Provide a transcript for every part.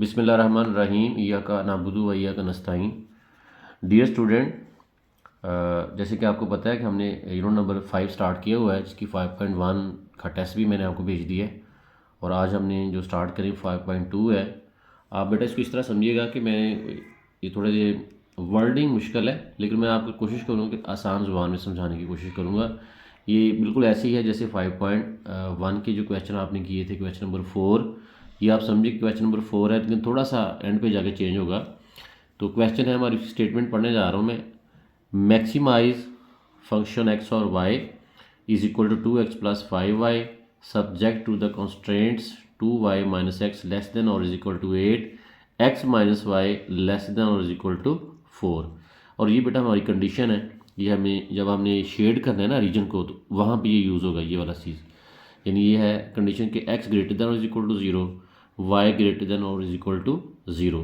बिस्मिल्लाहिर्रहमानिर्रहीम इय्याका नअबुदु व इय्याका नस्तईन। Dear student, जैसे कि आपको पता है कि हमने यूनिट नंबर 5 स्टार्ट किया हुआ है, जिसकी 5.1 का टेस्ट भी मैंने आपको भेज दिया है और आज हमने जो स्टार्ट करी 5.2 है। आप बेटा इसको इस तरह समझिएगा कि मैं ये थोड़े से वर्डिंग मुश्किल है, लेकिन मैं आपको कोशिश करूँगा कि आसान ज़ुबान में समझाने की कोशिश करूँगा। ये बिल्कुल ऐसे ही है जैसे 5.1 के जो क्वेश्चन आपने किए थे, क्वेश्चन नंबर 4। ये आप समझिए क्वेश्चन नंबर 4 है, लेकिन थोड़ा सा एंड पे जाके चेंज होगा। तो क्वेश्चन है, हमारी स्टेटमेंट पढ़ने जा रहा हूँ मैं। मैक्सिमाइज फंक्शन एक्स और Y is equal to 2x plus 5y subject to the constraints 2y minus X less than और is equal to 8, x minus Y less than और इज इक्वल टू 4। और ये बेटा हमारी कंडीशन है। ये हमें जब हमने शेड करना है ना रीजन को, तो वहाँ पे ये यूज़ होगा ये वाला चीज़। यानी ये है कंडीशन कि x ग्रेटर देन और is equal to 0, y greater than और इज इक्वल टू 0।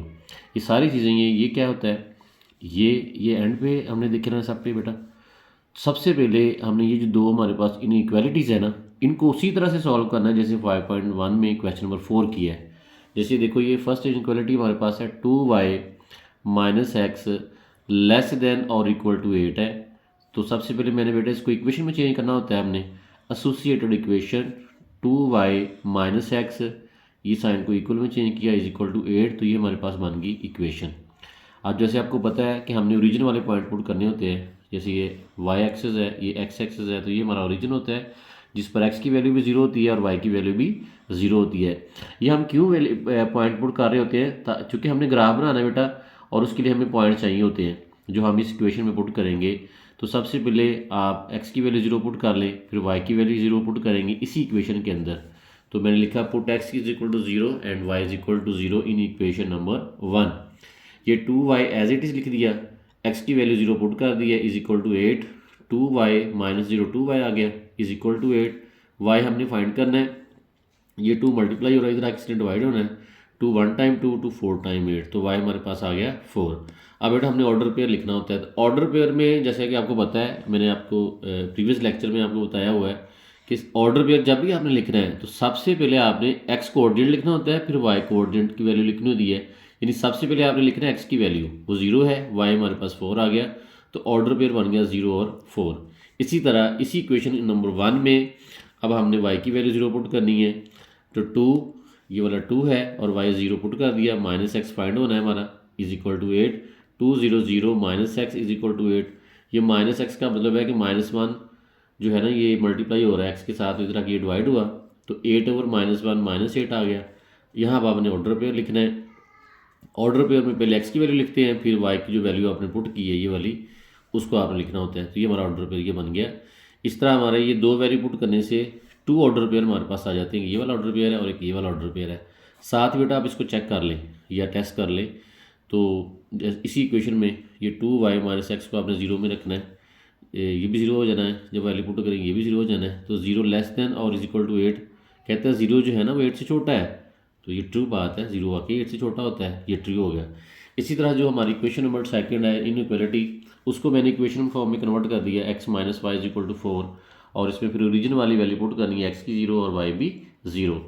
ये सारी चीज़ें ये क्या होता है, ये एंड पे हमने देखे ना सब पे बेटा। सबसे पहले हमने ये जो दो हमारे पास इन इक्वालिटीज़ है ना, इनको उसी तरह से सॉल्व करना है जैसे 5.1 में क्वेश्चन नंबर 4 किया है। जैसे देखो ये फर्स्ट इनक्वालिटी हमारे पास है 2y minus X less than और इक्वल टू 8 है। तो सबसे पहले मैंने बेटा इसको इक्वेशन में चेंज करना होता है। हमने associated equation 2y minus x, ये साइन को इक्वल में चेंज किया, इज इक्वल टू 8। तो ये हमारे पास बन गई इक्वेशन। अब जैसे आपको पता है कि हमने ओरिजिन वाले पॉइंट पुट करने होते हैं। जैसे ये वाई एक्सेस है, ये एक्स एक्सेस है, तो ये हमारा ओरिजिन होता है जिस पर एक्स की वैल्यू भी 0 होती है और वाई की वैल्यू भी 0 होती है। ये हम क्यों पॉइंट पुट कर रहे होते हैं, चूँकि हमने ग्राफ बनाना है बेटा, और उसके लिए हमें पॉइंट चाहिए होते हैं जो हम इस इक्वेशन में पुट करेंगे। तो सबसे पहले आप एक्स की वैल्यू 0 पुट कर लें, फिर वाई की वैल्यू 0 पुट करेंगे इसी इक्वेशन के अंदर। तो मैंने लिखा put X is equal to 0 and Y is equal to 0 in equation number 1। ये 2y एज इट इज़ लिख दिया, x की वैल्यू 0 पुट कर दिया, is equal to 8। 2y minus 0 2y आ गया, इज इक्वल टू 8। y हमने फाइंड करना है, ये 2 मल्टीप्लाई हो रहा है, इधर x ने डिवाइड होना है, 2 1 टाइम 2 2 4 टाइम 8, तो y हमारे पास आ गया 4। अब बेटा हमने ऑर्डर पेयर लिखना होता है। तो ऑर्डर पेयर में जैसे कि आपको पता है, मैंने आपको प्रीवियस लेक्चर में आपको बताया हुआ है कि ऑर्डर पेयर जब भी आपने लिखना है तो सबसे पहले आपने x कोऑर्डिनेट लिखना होता है, फिर y कोऑर्डिनेट की वैल्यू लिखनी होती है। यानी सबसे पहले आपने लिखना है x की वैल्यू, वो 0 है, y हमारे पास 4 आ गया, तो ऑर्डर पेयर बन गया 0 और 4। इसी तरह इसी इक्वेशन नंबर 1 में अब हमने y की वैल्यू 0 पुट करनी है, तो 2 ये वाला 2 है और y 0 पुट कर दिया, माइनस एक्स फाइंड होना है हमारा, is equal to 8। 2 0 0 minus X is equal to 8। ये माइनस एक्स का मतलब है कि -1 जो है ना, ये मल्टीप्लाई हो रहा है एक्स के साथ, इस तरह की ये डिवाइड हुआ, तो 8 ओवर -1 -8 आ गया। यहाँ अब आपने ऑर्डर पेयर लिखना है। ऑर्डर पेयर में पहले एक्स की वैल्यू लिखते हैं, फिर वाई की जो वैल्यू आपने पुट की है ये वाली, उसको आपने लिखना होता है। तो ये हमारा ऑर्डर पेयर ये बन गया। इस तरह हमारे ये दो वैल्यू पुट करने से 2 ऑर्डर पेयर हमारे पास आ जाते हैं। ये वाला ऑर्डर पेयर है और एक ये वाला ऑर्डर पेयर है। साथ बेटा आप इसको चेक कर लें या टेस्ट कर लें। तो इसी इक्वेशन में ये 2y माइनस एक्स को आपने 0 में रखना है, ये भी 0 हो जाना है, जब वैल्यू पुट करेंगे ये भी 0 हो जाना है। तो 0 लेस देन और इज इक्वल टू 8, कहते हैं 0 जो है ना वो 8 से छोटा है, तो ये ट्रू बात है, 0 वाकई 8 से छोटा होता है, ये ट्रू हो गया। इसी तरह जो हमारी इक्वेशन नंबर 2 है इनइक्वालिटी, उसको मैंने इक्वेशन फॉर्म में कन्वर्ट कर दिया, x minus Y is equal to 4, और इसमें फिर ओरिजिन वाली वैल्यू पुट करनी है, x की 0 और y भी 0।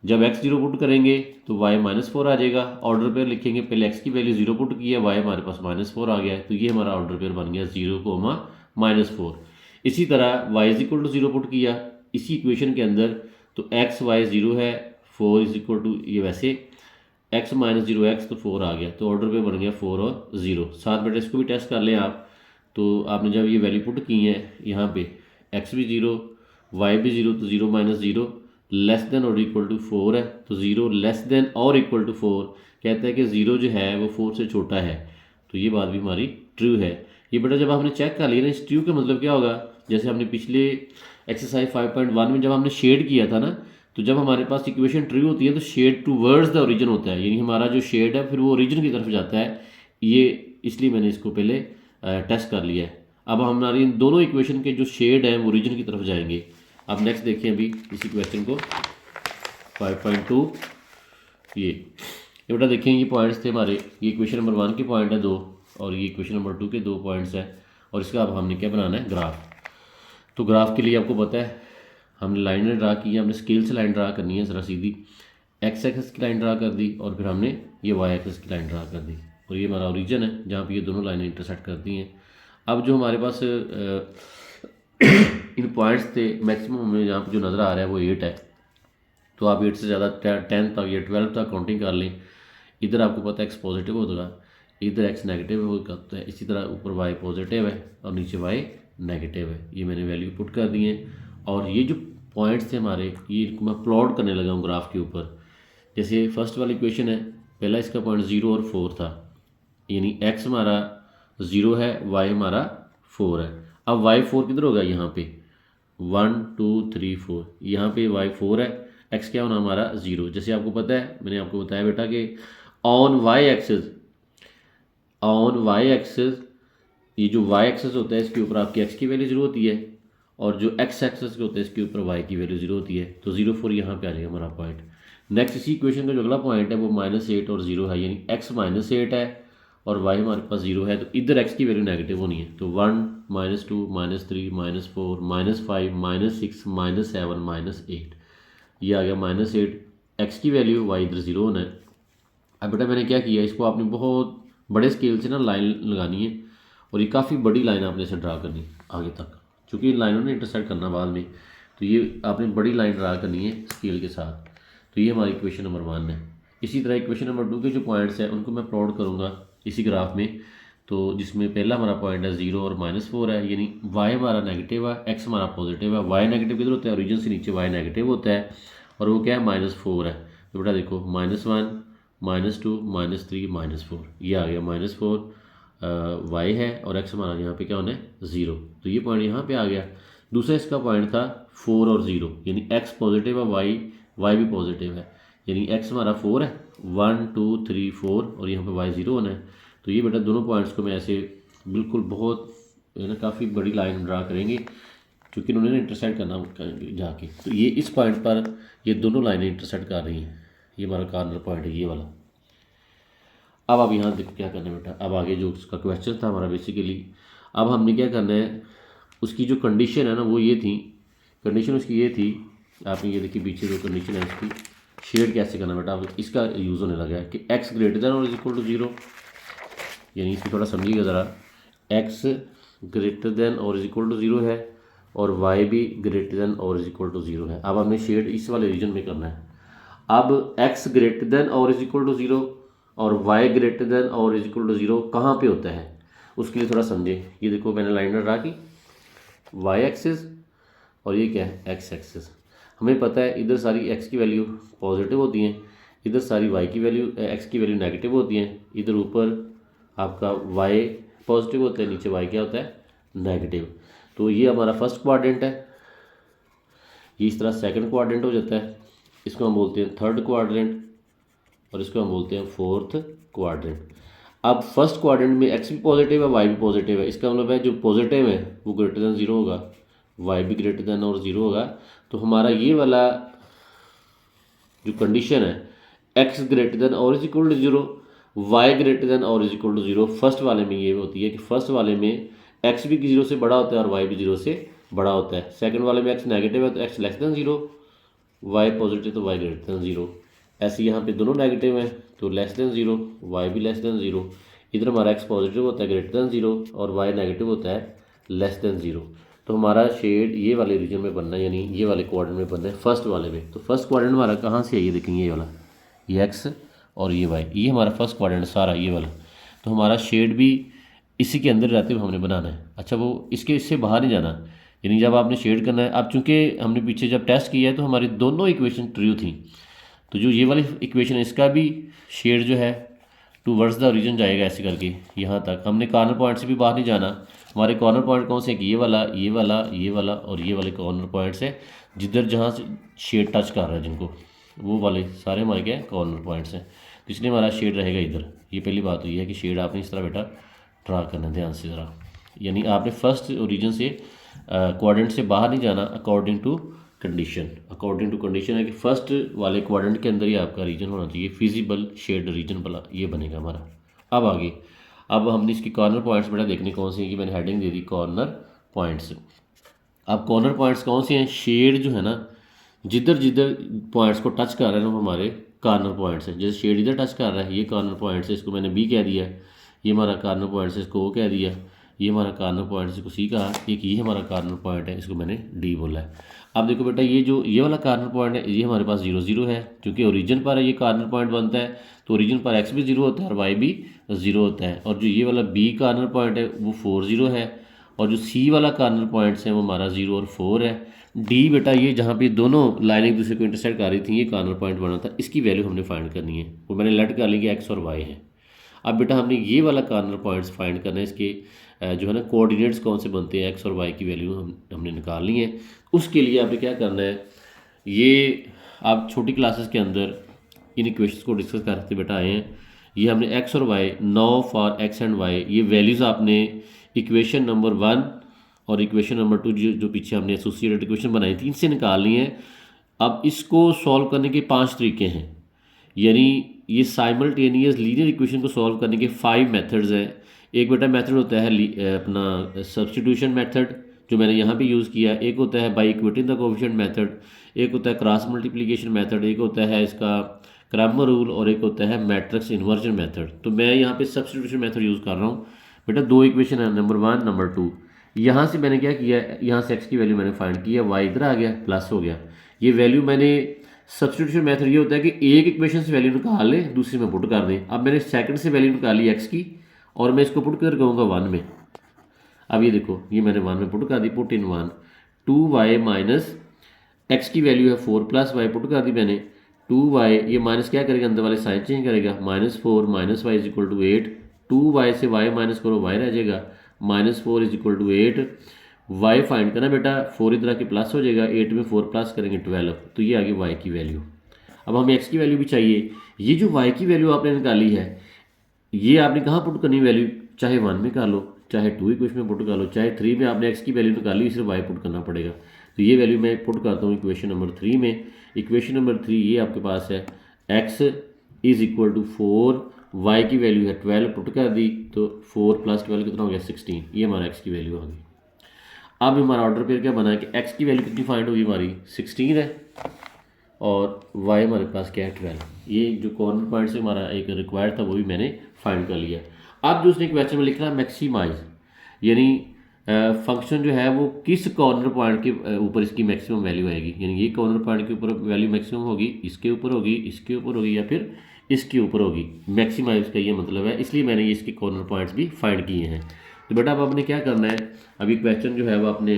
जब x 0 पुट करेंगे तो y -4 आ जाएगा। ऑर्डर पेयर लिखेंगे, पहले x की वैल्यू 0 पुट की है, y हमारे पास -4 आ गया है, तो ये हमारा ऑर्डर पेयर बन गया 0, -4। इसी तरह y is equal to 0 put किया इसी इक्वेशन के अंदर, तो x y 0 है, 4 इज इक्वल टू ये वैसे x माइनस 0x, तो 4 आ गया, तो ऑर्डर पे बन गया 4 और 0। साथ बेटा इसको भी टेस्ट कर लें आप। तो आपने जब ये वैल्यू पुट की है यहाँ पे, x भी 0 y भी 0, तो 0 माइनस 0 लेस देन और इक्वल टू 4 है, तो 0 लेस देन और इक्वल टू 4 कहता है कि 0 जो है वो 4 से छोटा है, तो ये बात भी हमारी ट्रू है। ये बेटा जब आपने चेक कर लिया ना, इस ट्रू का मतलब क्या होगा, जैसे हमने पिछले एक्सरसाइज 5.1 में जब हमने शेड किया था ना, तो जब हमारे पास इक्वेशन ट्रू होती है तो शेड टूवर्ड्स द ओरिजिन होता है, यानी हमारा जो शेड है फिर वो ओरिजिन की तरफ जाता है। ये इसलिए मैंने इसको पहले टेस्ट कर लिया है। अब हमारी इन दोनों इक्वेशन के जो शेड हैं वो ओरिजिन की तरफ जाएंगे। अब नेक्स्ट देखिए अभी इसी क्वेश्चन को 5.2। ये बेटा देखें, ये पॉइंट्स थे हमारे, ये इक्वेशन नंबर 1 के पॉइंट है 2 और ये इक्वेशन नंबर 2 के 2 पॉइंट्स हैं, और इसका अब हमने क्या बनाना है, ग्राफ। तो ग्राफ के लिए आपको पता है हमने लाइनें ड्रा की है, हमने स्केल से लाइन ड्रा करनी है ज़रा सीधी, एक्स एक्स की लाइन ड्रा कर दी और फिर हमने ये वाई एक्सिस की लाइन ड्रा कर दी और ये हमारा ओरिजिन है जहाँ पे ये दोनों लाइनें इंटरसेक्ट करती हैं। अब जो हमारे पास इन पॉइंट्स थे मैक्सिमम हमें यहाँ पे जो नज़र आ रहा है वो 8 है। तो आप 8 से ज़्यादा 10 तक या 12 तक काउंटिंग कर लें। इधर आपको पता है एक्स पॉजिटिव होगा, इधर एक्स नेगेटिव होगा, तो इसी तरह ऊपर वाई पॉजिटिव है और नीचे वाई नेगेटिव है। ये मैंने वैल्यू पुट कर दी है और ये जो पॉइंट्स थे हमारे ये मैं प्लॉट करने लगा हूँ ग्राफ के ऊपर। जैसे फर्स्ट वाली इक्वेशन है, पहला इसका पॉइंट 0 और 4 था, यानी एक्स हमारा 0 है, वाई हमारा 4 है। अब वाई 4 किधर होगा, यहाँ पे 1 2 3 4, यहाँ पे वाई 4 है, एक्स क्या होना हमारा 0। जैसे आपको पता है मैंने आपको बताया बेटा कि ऑन वाई एक्सिस ये जो वाई एक्सिस होता है इसके ऊपर आपकी एक्स की वैल्यू 0 होती है और जो एक्स एक्सिस के होता है इसके ऊपर वाई की वैल्यू 0 होती है। तो 0 4 यहाँ पे आ जाएगा हमारा पॉइंट। नेक्स्ट इसी इक्वेशन का जो अगला पॉइंट है वो -8 और 0 है, यानी एक्स -8 है और वाई हमारे पास 0 है, तो इधर एक्स की वैल्यू नेगेटिव होनी है। तो 1 -2 -3 -4 -5 -6 -7 -8, ये आ गया -8 एक्स की वैल्यू, वाई इधर 0 होना है। अब बेटा मैंने क्या किया, इसको आपने बहुत बड़े स्केल से ना लाइन लगानी है और ये काफ़ी बड़ी लाइन आपने इसे ड्रा करनी आगे तक, क्योंकि इन लाइनों ने इंटरसेक्ट करना बाद में, तो ये आपने बड़ी लाइन ड्रा करनी है स्केल के साथ। तो ये हमारी इक्वेशन नंबर 1 है। इसी तरह इक्वेशन नंबर 2 के जो पॉइंट्स हैं उनको मैं प्लॉट करूँगा इसी ग्राफ में। तो जिसमें पहला हमारा पॉइंट है 0 और -4 है, यानी वाई हमारा नेगेटिव है, एक्स हमारा पॉजिटिव है। वाई नेगेटिव किधर होता है, ओरिजिन से नीचे वाई नेगेटिव होता है और वो क्या है -4 है। तो बेटा देखो -1 -2 -3 -4, ये आ गया -4 वाई है और एक्स हमारा यहाँ पे क्या होना है 0, तो ये पॉइंट यहाँ पे आ गया। दूसरा इसका पॉइंट था 4 और 0, यानी एक्स पॉजिटिव है, वाई भी पॉजिटिव है, यानी एक्स हमारा 4 है, 1 2 3 4 और यहाँ पे वाई 0 होना है। तो ये बेटा दोनों पॉइंट्स को मैं ऐसे बिल्कुल बहुत है ना काफ़ी बड़ी लाइन ड्रा करेंगे क्योंकि उन्होंने इंटरसेक्ट करना जाके। तो ये इस पॉइंट पर ये दोनों लाइनें इंटरसेक्ट कर रही हैं, ये हमारा कॉर्नर पॉइंट है ये वाला। अब आप यहाँ देखो क्या करना है बेटा, अब आगे जो उसका क्वेश्चन था हमारा बेसिकली, अब हमने क्या करना है, उसकी जो कंडीशन है ना वो ये थी, कंडीशन उसकी ये थी, आपने ये देखिए पीछे जो कंडीशन है उसकी शेड कैसे करना बेटा, अब इसका यूज़ होने लगा है कि एक्स ग्रेटर देन और इज इक्वल टू 0, यानी इसको थोड़ा समझिएगा ज़रा, एक्स ग्रेटर देन और इज इक्वल टू 0 है और वाई भी ग्रेटर देन और इज इक्वल टू 0 है। अब हमने शेड इस वाले रीजन में करना है। अब एक्स ग्रेटर देन और इज इक्वल टू 0 और वाई ग्रेटर देन और इज इक्वल टू 0 कहाँ पे होता है, उसके लिए थोड़ा समझे। ये देखो मैंने लाइन ड्रा की, वाई एक्सिस और ये क्या है एक्स एक्सिस। हमें पता है इधर सारी एक्स की वैल्यू पॉजिटिव होती हैं, इधर सारी वाई की वैल्यू एक्स की वैल्यू नेगेटिव होती हैं। इधर ऊपर आपका वाई पॉजिटिव होता है, नीचे वाई क्या होता है नेगेटिव। तो ये हमारा फर्स्ट क्वाड्रेंट है, ये इस तरह सेकंड क्वाड्रेंट हो जाता है, इसको हम बोलते हैं थर्ड क्वाड्रेंट और इसको हम बोलते हैं फोर्थ क्वाड्रेंट। अब फर्स्ट क्वाड्रेंट में एक्स भी पॉजिटिव है, वाई भी पॉजिटिव है, इसका मतलब है जो पॉजिटिव है वो ग्रेटर देन 0 होगा, वाई भी ग्रेटर देन और 0 होगा। तो हमारा ये वाला जो कंडीशन है एक्स ग्रेटर देन और is equal to 0, Y greater than और इज इक्वल टू 0, फर्स्ट वाले में ये होती है कि फर्स्ट वाले में एक्स भी 0 से बड़ा होता है और वाई भी 0 से बड़ा होता है। सेकंड वाले में एक्स नेगेटिव है तो X less than 0, Y positive तो वाई ग्रेटर देन 0। ऐसे यहाँ पे दोनों नेगेटिव हैं तो लेस देन 0, वाई भी लेस देन 0। इधर हमारा एक्स पॉजिटिव होता है ग्रेटर देन 0 और वाई नेगेटिव होता है लेस देन 0। तो हमारा शेड ये वाले रीजन में बनना है, यानी ये वाले क्वाड्रेंट में बनना है फर्स्ट वाले में। तो फर्स्ट क्वाड्रेंट हमारा कहाँ से है, ये देखेंगे ये वाला, ये एक्स और ये वाई, ये हमारा फर्स्ट क्वाड्रेंट सारा ये वाला। तो हमारा शेड भी इसी के अंदर रहते हुए हमने बनाना है। अच्छा वो इससे बाहर नहीं जाना, यानी जब आपने शेड करना है, अब चूँकि हमने पीछे जब टेस्ट किया है तो हमारी दोनों इक्वेशन ट्रू थी, तो जो ये वाली इक्वेशन है इसका भी शेड जो है टूवर्ड्स द ओरिजिन जाएगा ऐसे करके यहाँ तक। हमने कॉर्नर पॉइंट से भी बाहर नहीं जाना। हमारे कॉर्नर पॉइंट कौन से हैं कि ये वाला ये वाला ये वाला और ये वाले कॉर्नर पॉइंट्स है, जिधर जहाँ से शेड टच कर रहा है जिनको, वो वाले सारे हमारे क्या कॉर्नर पॉइंट्स हैं। तो इसलिए हमारा शेड रहेगा इधर। ये पहली बात हुई है कि शेड आपने इस तरह बेटा ड्रा करना है ध्यान से ज़रा, यानी आपने फर्स्ट ओरिजिन से क्वाड्रेंट से बाहर नहीं जाना according to condition. According to condition है कि फर्स्ट वाले क्वाड्रेंट के अंदर ही आपका रीजन होना चाहिए, फिजिबल शेड रीजन वाला, ये बनेगा हमारा। अब आगे, अब हमने इसकी कॉर्नर पॉइंट्स बेटा देखने कौन से हैं कि मैंने हेडिंग दे दी कॉर्नर पॉइंट्स। अब कॉर्नर पॉइंट्स कौन से हैं, शेड जो है ना जिधर जिधर पॉइंट्स को टच कर रहे हैं ना हमारे, कॉर्नर पॉइंट्स हैं। जैसे शेड इधर टच कर रहा है, ये कॉर्नर पॉइंट्स है, इसको मैंने बी कह दिया। ये हमारा कॉर्नर पॉइंट्स है, इसको ओ कह दिया। ये हमारा कॉर्नर पॉइंट है, इसको सी कहा। एक ये हमारा कॉर्नर पॉइंट है, इसको मैंने डी बोला है। अब देखो बेटा, ये वाला कॉर्नर पॉइंट है, ये हमारे पास 0 0 है, क्योंकि ओरिजिन पर ये कॉर्नर पॉइंट बनता है, तो ओरिजिन पर एक्स भी 0 होता है और वाई भी 0 होता है। और जो ये वाला बी कॉर्नर पॉइंट है वो 4 0 है, और जो सी वाला कॉर्नर पॉइंट्स है वो हमारा 0 और 4 है। डी बेटा, ये जहाँ पे दोनों लाइन एक दूसरे को इंटरसेक्ट कर रही थी, ये कॉर्नर पॉइंट बना था, इसकी वैल्यू हमने फाइंड करनी है। वो मैंने लेट कर ली कि एक्स और वाई है। अब बेटा हमने ये वाला कॉर्नर पॉइंट्स फाइंड करना है, इसके जो है ना कोऑर्डिनेट्स कौन से बनते हैं, एक्स और वाई की वैल्यू हमने निकालनी है। उसके लिए आपने क्या करना है, ये आप छोटी क्लासेस के अंदर इन इक्वेशंस को डिस्कस करते बेटा आए हैं। ये हमने एक्स और Y, now for X and Y, ये वैल्यूज़ आपने इक्वेशन नंबर 1 और इक्वेशन नंबर 2 जो पीछे हमने एसोसिएटेड इक्वेशन बनाई थी, इनसे निकालनी है। अब इसको सॉल्व करने के 5 तरीके हैं, यानी ये साइमल्टेनियस लीनियर इक्वेशन को सॉल्व करने के 5 मेथड्स हैं। एक बेटा मेथड होता है अपना सब्स्टिट्यूशन मेथड, जो मैंने यहाँ पे यूज़ किया। एक होता है by equating the coefficient method, एक होता है क्रॉस मल्टीप्लिकेशन मेथड, एक होता है इसका क्रैमर रूल, और एक होता है मैट्रिक्स इन्वर्जन मेथड। तो मैं यहाँ पे सब्स्टिट्यूशन मेथड यूज़ कर रहा हूँ। बेटा 2 इक्वेशन है, नंबर 1 नंबर 2। यहाँ से मैंने क्या किया, यहाँ से एक्स की वैल्यू मैंने फाइंड की है, वाई इधर आ गया, प्लस हो गया। ये वैल्यू मैंने सब्स्टिट्यूशन मेथड ये होता है कि एक इक्वेशन से वैल्यू निकाल लें, दूसरी में पुट कर दें। अब मैंने सेकंड से वैल्यू निकाली एक्स की, और मैं इसको पुट कर कहूँगा 1 में। अब ये देखो, ये मैंने 1 में पुट कर दी, put in 1। 2y minus X की वैल्यू है 4 प्लस वाई, पुट कर दी मैंने। 2y, ये माइनस क्या करेगा, अंदर वाले साइन चेंज करेगा, -4 minus Y is equal to 8। 2y से y माइनस करो, y रह जाएगा, -4 is equal to 8। y find करना बेटा, 4 इधर आके प्लस हो जाएगा, 8 में 4 प्लस करेंगे 12, तो ये आ गई y की वैल्यू। अब हमें x की वैल्यू भी चाहिए। ये जो y की वैल्यू आपने निकाली है, ये आपने कहाँ पुट करनी वैल्यू, चाहे 1 में कर लो, चाहे 2 इक्वेशन में पुट कर लो, चाहे 3 में आपने x की वैल्यू निकाली, सिर्फ y पुट करना पड़ेगा। तो ये वैल्यू मैं पुट करता हूँ इक्वेशन नंबर 3 में। इक्वेशन नंबर 3 ये आपके पास है, x इज इक्वल टू 4, y की वैल्यू है 12, पुट कर दी, तो 4 प्लस 12 कितना हो गया, 16। ये हमारा x की वैल्यू आ गई। अब हमारा ऑर्डर पेयर क्या बना है कि x की वैल्यू कितनी फाइंड होगी, हमारी 16 है, और y हमारे पास क्या है, 12। ये जो कॉर्नर पॉइंट से हमारा एक रिक्वायर्ड था, वो भी मैंने फाइंड कर लिया। अब जो उसने क्वेश्चन में लिखना है मैक्सिमाइज, यानी फंक्शन जो है वो किस कॉर्नर पॉइंट के ऊपर इसकी मैक्सिमम वैल्यू आएगी, यानी ये कॉर्नर पॉइंट के ऊपर वैल्यू मैक्सिमम होगी, इसके ऊपर होगी, इसके ऊपर होगी, या फिर इसके ऊपर होगी। मैक्सिमाइज का ये मतलब है, इसलिए मैंने ये इसके कॉर्नर पॉइंट्स भी फाइंड किए हैं। तो बेटा अब आपने क्या करना है, अभी क्वेश्चन जो है वो अपने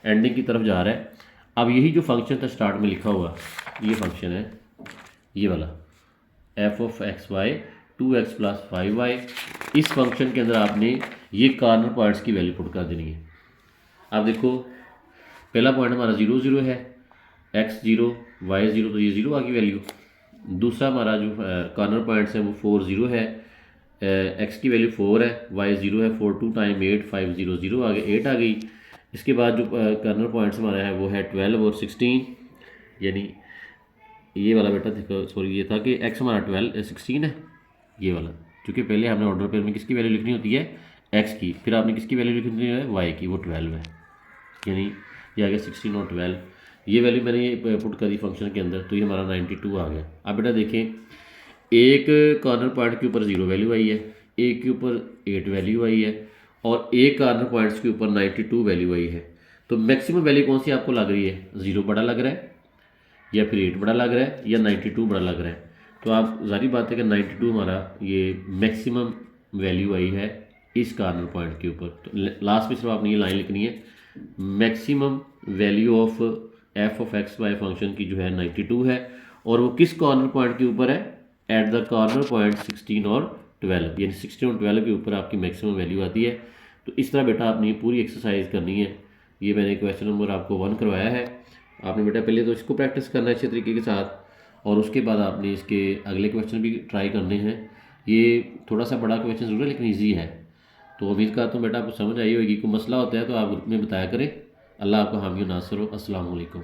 एंडिंग की तरफ जा रहा है। अब यही जो फंक्शन था स्टार्ट में लिखा हुआ, ये फंक्शन है, ये वाला f(x(y) 2x + 5y, इस फंक्शन के अंदर आपने ये कॉर्नर पॉइंट्स की वैल्यू पुट कर देनी है। अब देखो, पहला पॉइंट हमारा 0 0 है, x 0 y 0, तो ये 0 आ गई वैल्यू। दूसरा हमारा जो कॉर्नर पॉइंट्स है वो 4 0 है, x की वैल्यू 4 है, y 0 है, 4 2 टाइम 8 5 0 0 आ गई, 8 आ गई। इसके बाद जो कॉर्नर पॉइंट्स हमारा है वो है 12 और 16, यानी ये वाला बेटा देखो, सॉरी ये था कि x हमारा 16 है, ये वाला, क्योंकि पहले हमने ऑर्डर पेयर में किसकी वैल्यू लिखनी होती है, x की, फिर आपने किसकी वैल्यू लिखनी है, y की, वो 12 है, यानी ये आ गया 16 और 12। ये वैल्यू मैंने ये पुट कर दी फंक्शन के अंदर, तो ये हमारा 92 आ गया। अब बेटा देखें, एक कॉर्नर पॉइंट के ऊपर 0 वैल्यू आई है, एक के ऊपर 8 वैल्यू आई है, और एक कॉर्नर पॉइंट्स के ऊपर 92 वैल्यू आई है। तो मैक्सिमम वैल्यू कौन सी आपको लग रही है, 0 बड़ा लग रहा है, या फिर 8 बड़ा लग रहा है, या 92 बड़ा लग रहा है। तो आप जारी बात है कि 92 हमारा ये मैक्सिमम वैल्यू आई है इस कॉर्नर पॉइंट के ऊपर। तो लास्ट में सिर्फ आपने ये लाइन लिखनी है, maximum value of f(x(y) function की जो है 92 है, और वो किस कॉर्नर पॉइंट के ऊपर है, एट द कॉर्नर पॉइंट 16 और 12, यानी 16 और 12 के ऊपर आपकी मैक्सिमम वैल्यू आती है। तो इस तरह बेटा आपने ये पूरी एक्सरसाइज करनी है। ये मैंने क्वेश्चन नंबर आपको 1 करवाया है। आपने बेटा पहले तो इसको प्रैक्टिस करना है अच्छे तरीके के साथ, और उसके बाद आपने इसके अगले क्वेश्चन भी ट्राई करने हैं। ये थोड़ा सा बड़ा क्वेश्चन ज़रूर है, लेकिन ईजी है। तो उम्मीद करता हूँ बेटा आपको समझ आई होगी। कोई मसला होता है तो आप ग्रुप में बताया करें। अल्लाह आपको हामी नासर हो। अस्सलाम वालेकुम।